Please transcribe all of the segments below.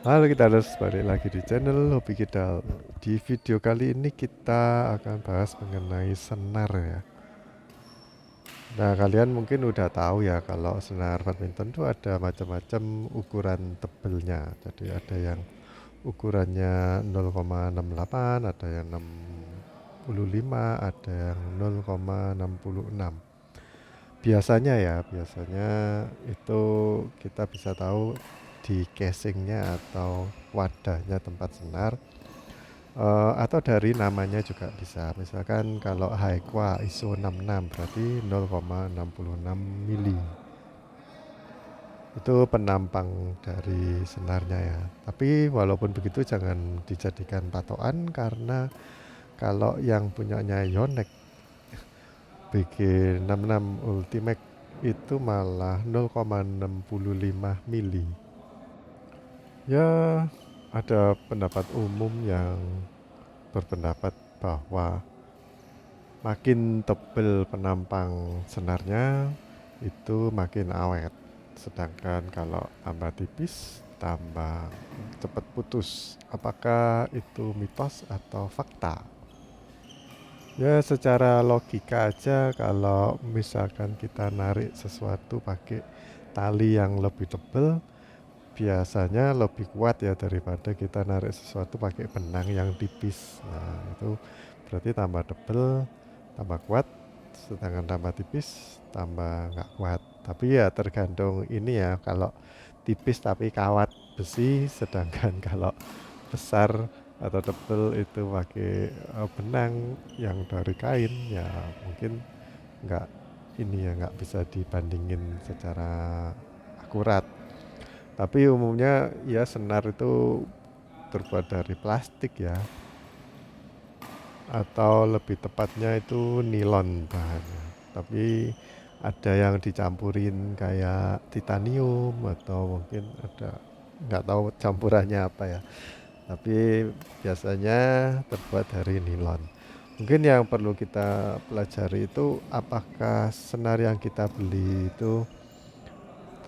Halo kita harus balik lagi di channel Hobi Kidal. Di video kali ini kita akan bahas mengenai senar ya. Nah kalian mungkin udah tahu ya kalau senar badminton itu ada macam-macam ukuran tebelnya. Jadi ada yang ukurannya 0,68, ada yang 65, ada yang 0,66. Biasanya itu kita bisa tahu di casingnya atau wadahnya tempat senar, atau dari namanya juga bisa. Misalkan kalau Haikwa ISO 66 berarti 0,66 mili. Itu penampang dari senarnya ya. Tapi walaupun begitu jangan dijadikan patokan karena kalau yang punyanya Yonex BG66 Ultimate itu malah 0,65 mili. Ya, ada pendapat umum yang berpendapat bahwa makin tebal penampang senarnya itu makin awet. Sedangkan kalau tambah tipis, tambah cepat putus. Apakah itu mitos atau fakta? Ya secara logika aja kalau misalkan kita narik sesuatu pakai tali yang lebih tebal biasanya lebih kuat ya daripada kita narik sesuatu pakai benang yang tipis. Nah itu berarti tambah tebal, tambah kuat, sedangkan tambah tipis, tambah nggak kuat. Tapi ya tergantung ini ya, kalau tipis tapi kawat besi, sedangkan kalau besar atau tebal itu pakai benang yang dari kain, ya mungkin nggak ini ya nggak bisa dibandingin secara akurat. Tapi umumnya ya senar itu terbuat dari plastik ya, atau lebih tepatnya itu nilon bahannya. Tapi ada yang dicampurin kayak titanium atau mungkin ada nggak tahu campurannya apa ya. Tapi biasanya terbuat dari nilon. Mungkin yang perlu kita pelajari itu apakah senar yang kita beli itu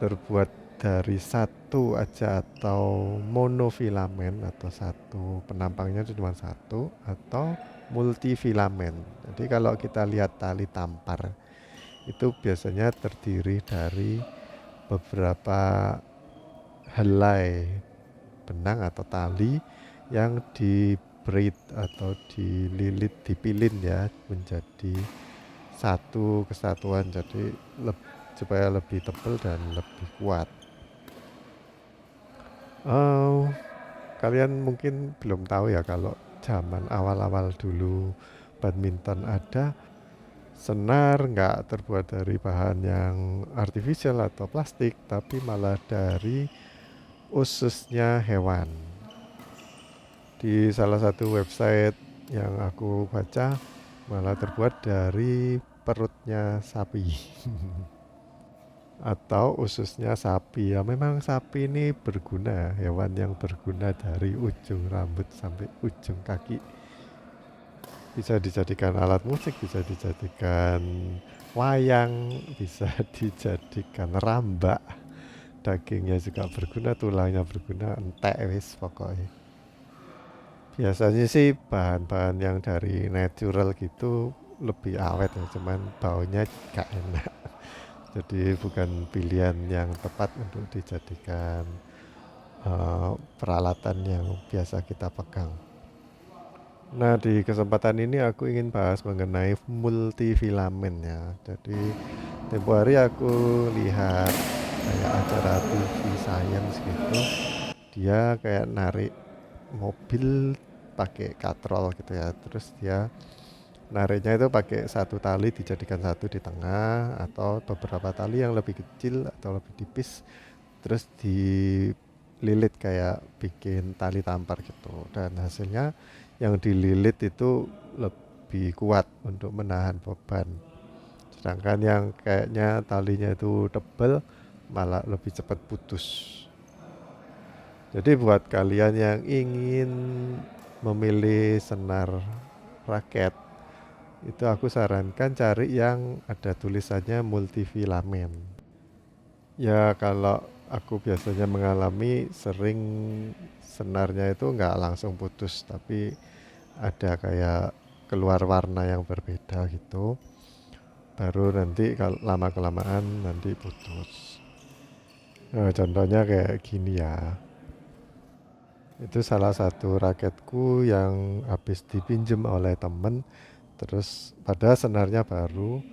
terbuat dari satu aja atau monofilamen atau satu penampangnya itu cuma satu atau multifilamen. Jadi kalau kita lihat tali tampar itu biasanya terdiri dari beberapa helai benang atau tali yang di braid atau dililit dipilin ya menjadi satu kesatuan, jadi supaya lebih tebal dan lebih kuat. Oh, kalian mungkin belum tahu ya kalau zaman awal-awal dulu badminton ada, senar nggak terbuat dari bahan yang artificial atau plastik, tapi malah dari ususnya hewan. Di salah satu website yang aku baca malah terbuat dari perutnya sapi atau ususnya sapi. Ya memang sapi ini berguna, hewan yang berguna dari ujung rambut sampai ujung kaki. Bisa dijadikan alat musik, bisa dijadikan wayang, bisa dijadikan rambak. Dagingnya juga berguna, tulangnya berguna, entek wis pokoknya. Biasanya sih bahan-bahan yang dari natural gitu lebih awet ya, cuman baunya gak enak. Jadi bukan pilihan yang tepat untuk dijadikan peralatan yang biasa kita pegang. Nah, di kesempatan ini aku ingin bahas mengenai multifilamen ya. Jadi tempo hari aku lihat kayak acara TV Science gitu. Dia kayak narik mobil pakai katrol gitu ya. Terus dia nariknya itu pakai satu tali dijadikan satu di tengah atau beberapa tali yang lebih kecil atau lebih tipis terus dililit kayak bikin tali tampar gitu, dan hasilnya yang dililit itu lebih kuat untuk menahan beban, sedangkan yang kayaknya talinya itu tebal malah lebih cepat putus. Jadi buat kalian yang ingin memilih senar raket, itu aku sarankan cari yang ada tulisannya multifilamen. Ya kalau aku biasanya mengalami sering senarnya itu nggak langsung putus, tapi ada kayak keluar warna yang berbeda gitu, baru nanti kalau lama kelamaan nanti putus. Nah, contohnya kayak gini ya, itu salah satu raketku yang habis dipinjem oleh temen, terus pada senarnya baru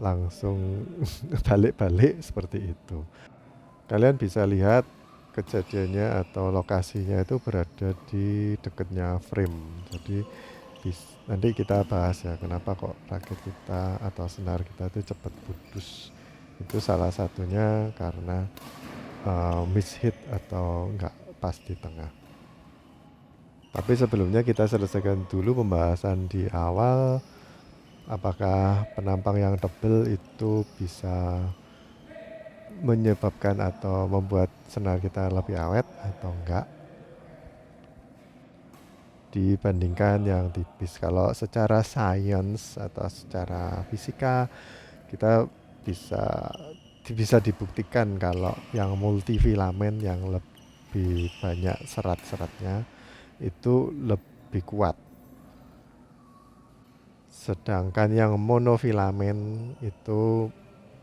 langsung balik-balik seperti itu. Kalian bisa lihat kejadiannya atau lokasinya itu berada di dekatnya frame. Jadi nanti kita bahas ya kenapa kok raket kita atau senar kita itu cepat putus. Itu salah satunya karena mishit atau nggak pas di tengah. Tapi sebelumnya kita selesaikan dulu pembahasan di awal. Apakah penampang yang tebal itu bisa menyebabkan atau membuat senar kita lebih awet atau enggak dibandingkan yang tipis. Kalau secara sains atau secara fisika kita bisa bisa dibuktikan kalau yang multifilamen yang lebih banyak serat-seratnya itu lebih kuat. Sedangkan yang monofilamen itu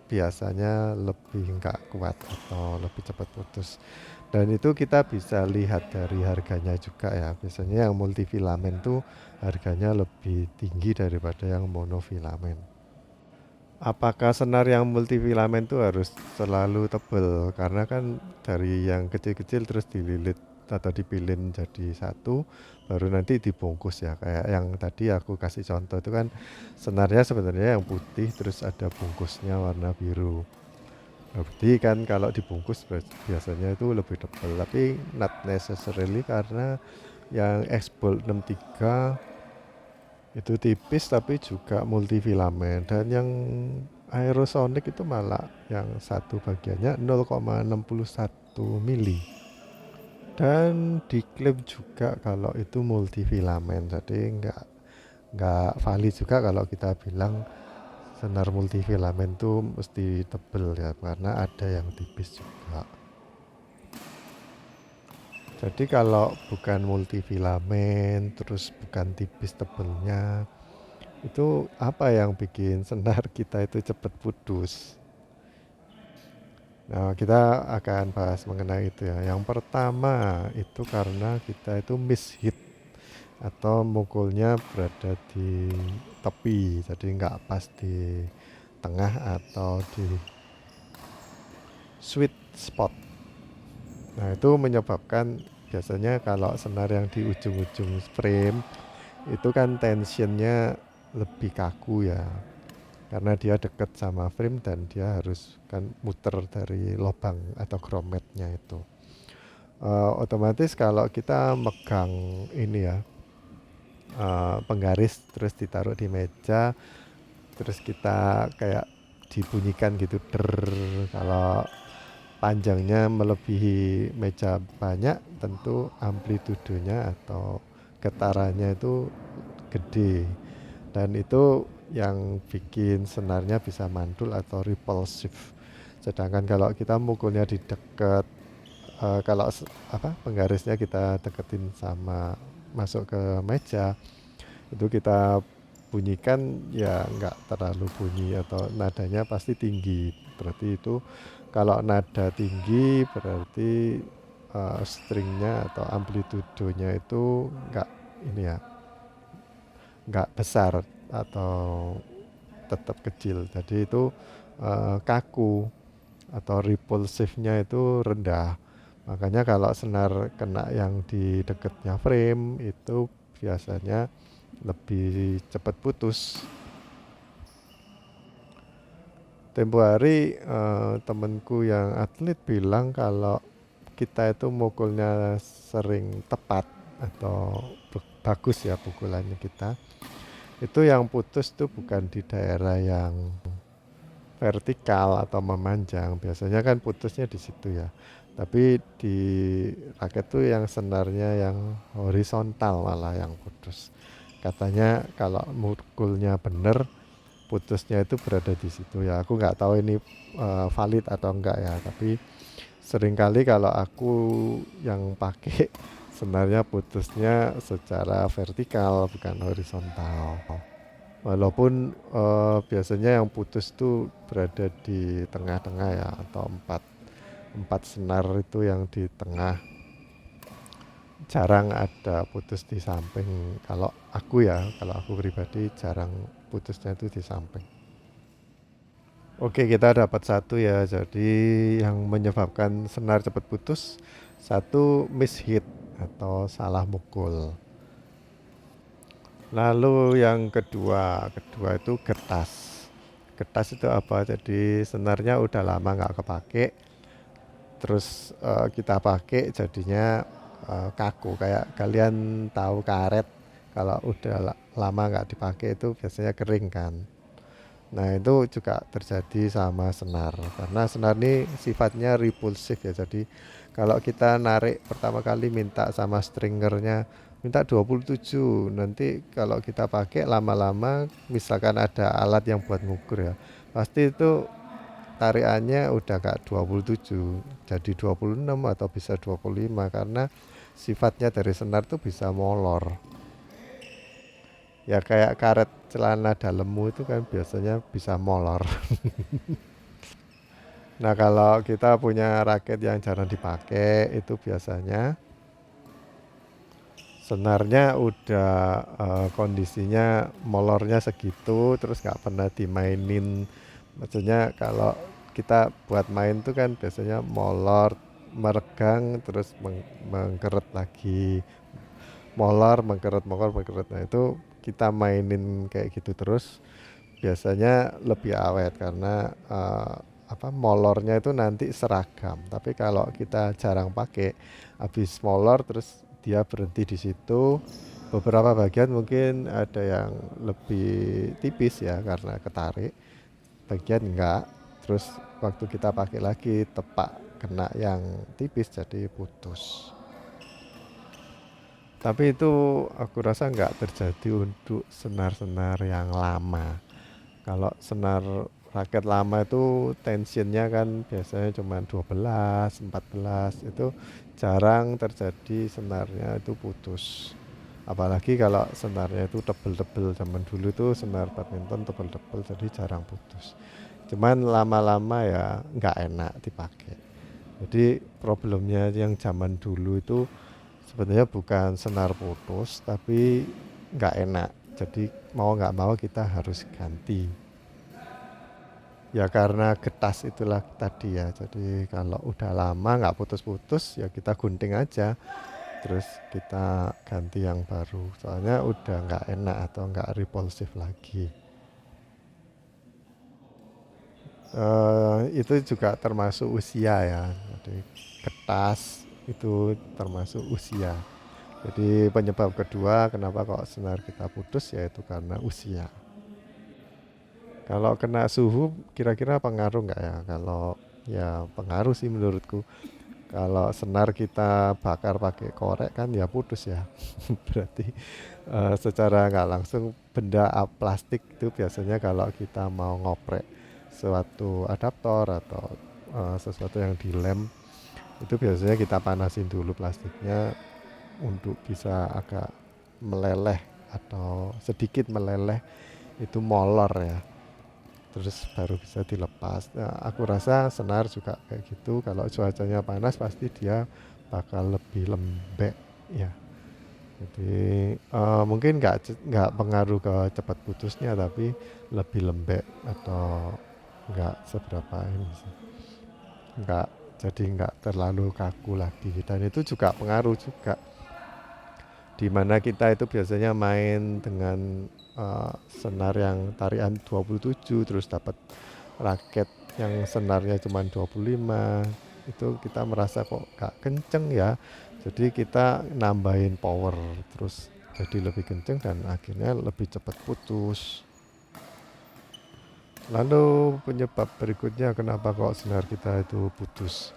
biasanya lebih enggak kuat atau lebih cepat putus. Dan itu kita bisa lihat dari harganya juga ya. Biasanya yang multifilamen tuh harganya lebih tinggi daripada yang monofilamen. Apakah senar yang multifilamen tuh harus selalu tebal? Karena kan dari yang kecil-kecil terus dililit atau dipilin jadi satu, baru nanti dibungkus ya. Kayak yang tadi aku kasih contoh itu kan senarnya sebenarnya yang putih terus ada bungkusnya warna biru. Berarti kan kalau dibungkus biasanya itu lebih tebal, tapi not necessarily karena yang X-Bolt 63 itu tipis tapi juga multifilamen, dan yang Aerosonic itu malah yang satu bagiannya 0,61 mili, dan diklaim juga kalau itu multifilamen. Jadi nggak valid juga kalau kita bilang senar multifilamen tuh mesti tebel ya, karena ada yang tipis juga. Jadi kalau bukan multifilamen terus bukan tipis tebelnya, itu apa yang bikin senar kita itu cepat putus? Nah, kita akan bahas mengenai itu ya. Yang pertama itu karena kita itu mishit atau mukulnya berada di tepi, jadi nggak pas di tengah atau di sweet spot. Nah, itu menyebabkan biasanya kalau senar yang di ujung-ujung frame itu kan tensionnya lebih kaku ya, karena dia dekat sama frame dan dia harus kan muter dari lubang atau grometnya itu. Otomatis kalau kita megang ini ya, penggaris terus ditaruh di meja, terus kita kayak dibunyikan gitu der, kalau panjangnya melebihi meja banyak, tentu amplitudenya atau getarannya itu gede, dan itu yang bikin senarnya bisa mantul atau repulsive. Sedangkan kalau kita mukulnya di dekat, kalau penggarisnya kita deketin sama masuk ke meja, itu kita bunyikan ya nggak terlalu bunyi atau nadanya pasti tinggi. Berarti itu kalau nada tinggi berarti stringnya atau amplitudonya itu nggak ini ya, nggak besar atau tetap kecil. Jadi itu kaku atau repulsifnya itu rendah. Makanya kalau senar kena yang di dekatnya frame itu biasanya lebih cepat putus. Tempo hari temenku yang atlet bilang kalau kita itu mukulnya sering tepat atau bagus ya pukulannya kita, itu yang putus tuh bukan di daerah yang vertikal atau memanjang, biasanya kan putusnya di situ ya, tapi di raket tuh yang senarnya yang horizontal malah yang putus. Katanya kalau mukulnya bener putusnya itu berada di situ ya. Aku nggak tahu ini valid atau enggak ya, tapi Seringkali kalau aku yang pakai senarnya putusnya secara vertikal bukan horizontal. Walaupun biasanya yang putus tuh berada di tengah-tengah ya, atau empat empat senar itu yang di tengah. Jarang ada putus di samping. Kalau aku pribadi jarang putusnya itu di samping. Oke, kita dapat satu ya. Jadi yang menyebabkan senar cepat putus, satu mishit atau salah mukul. Lalu yang kedua itu getas. Getas itu apa? Jadi senarnya udah lama nggak kepake, terus kita pakai jadinya kaku. Kayak kalian tahu karet, kalau udah lama nggak dipakai itu biasanya kering kan. Nah itu juga terjadi sama senar, karena senar ini sifatnya repulsif ya. Jadi kalau kita narik pertama kali minta sama stringernya minta 27, nanti kalau kita pakai lama-lama, misalkan ada alat yang buat ngukur ya, pasti itu tarikannya udah gak 27, jadi 26 atau bisa 25, karena sifatnya dari senar tuh bisa molor. Ya kayak karet celana dalammu itu kan biasanya bisa molor. Nah kalau kita punya raket yang jarang dipakai, itu biasanya senarnya udah kondisinya molornya segitu, terus nggak pernah dimainin. Maksudnya kalau kita buat main tuh kan biasanya molor, meregang, terus mengkeret lagi, molor, mengkeret, molor, mengkeret. Nah itu kita mainin kayak gitu terus, biasanya lebih awet karena molornya itu nanti seragam. Tapi kalau kita jarang pakai, habis molor terus dia berhenti di situ, beberapa bagian mungkin ada yang lebih tipis ya karena ketarik, bagian enggak. Terus waktu kita pakai lagi tepak kena yang tipis jadi putus. Tapi itu aku rasa nggak terjadi untuk senar-senar yang lama. Kalau senar raket lama itu tensionnya kan biasanya cuma 12, 14, itu jarang terjadi senarnya itu putus. Apalagi kalau senarnya itu tebel-tebel, zaman dulu itu senar badminton tebel-tebel jadi jarang putus. Cuman lama-lama ya nggak enak dipakai. Jadi problemnya yang zaman dulu itu sebenarnya bukan senar putus, tapi nggak enak. Jadi mau nggak mau kita harus ganti. Ya karena getas itulah tadi ya. Jadi kalau udah lama nggak putus-putus ya kita gunting aja. Terus kita ganti yang baru. Soalnya udah nggak enak atau nggak repulsif lagi. Itu juga termasuk usia ya. Jadi getas itu termasuk usia. Jadi penyebab kedua kenapa kok senar kita putus yaitu karena usia. Kalau kena suhu kira-kira pengaruh nggak ya? Kalau ya pengaruh sih menurutku. Kalau senar kita bakar pakai korek kan ya putus ya. Berarti secara nggak langsung benda plastik itu biasanya kalau kita mau ngoprek suatu adaptor atau sesuatu yang dilem, itu biasanya kita panasin dulu plastiknya untuk bisa agak meleleh atau sedikit meleleh, itu molor ya, terus baru bisa dilepas. Nah, aku rasa senar juga kayak gitu. Kalau cuacanya panas pasti dia bakal lebih lembek ya. Jadi mungkin nggak pengaruh ke cepat putusnya, tapi lebih lembek atau nggak seberapa ini sih. Nggak, jadi nggak terlalu kaku lagi. Dan itu juga pengaruh juga, dimana kita itu biasanya main dengan senar yang tarian 27 terus dapat raket yang senarnya cuma 25, itu kita merasa kok gak kenceng ya, jadi kita nambahin power terus jadi lebih kenceng dan akhirnya lebih cepat putus. Lalu penyebab berikutnya kenapa kok senar kita itu putus,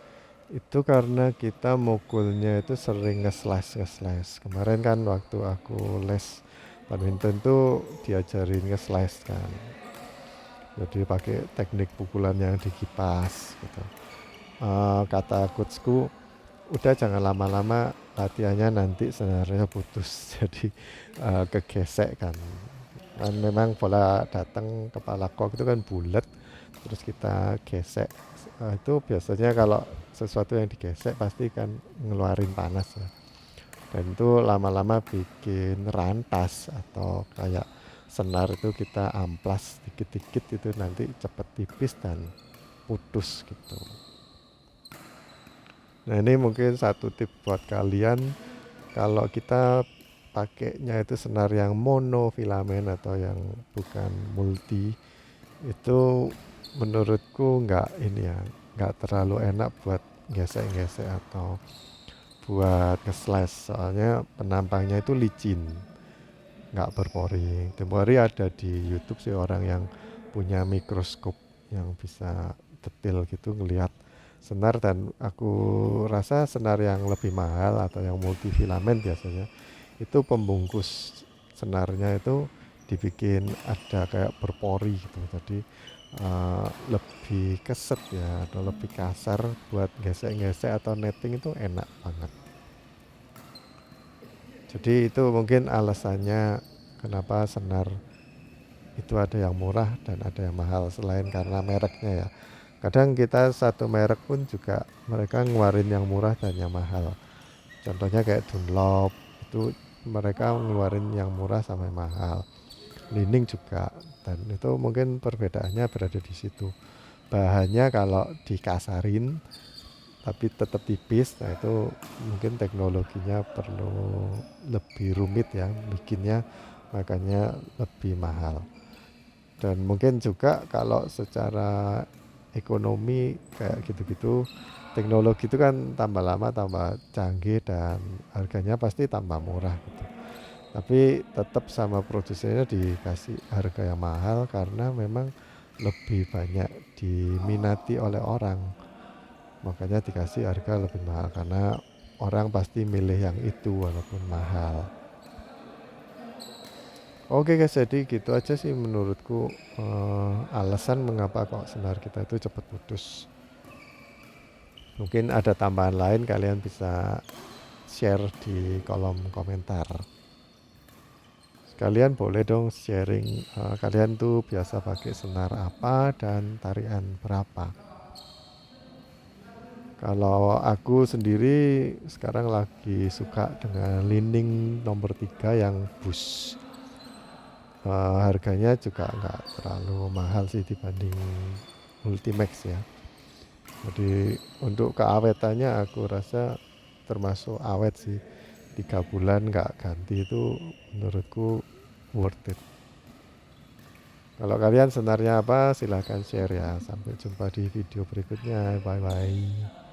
itu karena kita mukulnya itu sering nge-slash. Kemarin kan waktu aku les badminton tuh diajarin nge-slash kan. Jadi pakai teknik pukulan yang dikipas gitu. kata coachku, udah jangan lama-lama latihannya nanti senarnya putus jadi kegesek kan memang bola datang kepala kok itu kan bulat terus kita gesek. Itu biasanya kalau sesuatu yang digesek pasti kan ngeluarin panas ya. Dan itu lama-lama bikin rantas atau kayak senar itu kita amplas dikit-dikit itu nanti cepet tipis dan putus gitu. Nah ini mungkin satu tip buat kalian kalau kita pakainya itu senar yang monofilamen atau yang bukan multi itu menurutku nggak terlalu enak buat gesek-gesek atau buat nge-slash soalnya penampangnya itu licin nggak berpori. Tempo hari ada di YouTube sih orang yang punya mikroskop yang bisa detail gitu ngelihat senar dan aku rasa senar yang lebih mahal atau yang multifilamen biasanya itu pembungkus senarnya itu dibikin ada kayak berpori gitu jadi lebih keset ya atau lebih kasar buat gesek-gesek atau netting itu enak banget. Jadi itu mungkin alasannya kenapa senar itu ada yang murah dan ada yang mahal selain karena mereknya ya. Kadang kita satu merek pun juga mereka ngeluarin yang murah dan yang mahal. Contohnya kayak Dunlop itu mereka ngeluarin yang murah sama yang mahal. Lining juga dan itu mungkin perbedaannya berada di situ. Bahannya kalau dikasarin tapi tetap tipis, nah itu mungkin teknologinya perlu lebih rumit ya bikinnya makanya lebih mahal. Dan mungkin juga kalau secara ekonomi kayak gitu-gitu teknologi itu kan tambah lama tambah canggih dan harganya pasti tambah murah gitu. Tapi tetap sama produsennya dikasih harga yang mahal karena memang lebih banyak diminati oleh orang. Makanya dikasih harga lebih mahal karena orang pasti milih yang itu walaupun mahal. Oke guys, jadi gitu aja sih menurutku alasan mengapa kok senar kita itu cepat putus. Mungkin ada tambahan lain kalian bisa share di kolom komentar. Kalian boleh dong sharing kalian tuh biasa pakai senar apa dan tarian berapa. Kalau aku sendiri sekarang lagi suka dengan Lining nomor 3 yang bus. Harganya juga nggak terlalu mahal sih dibanding Ultimax ya. Jadi untuk keawetannya aku rasa termasuk awet sih. 3 bulan nggak ganti itu menurutku worth it. Kalau kalian senarnya apa silahkan share ya. Sampai jumpa di video berikutnya. Bye bye.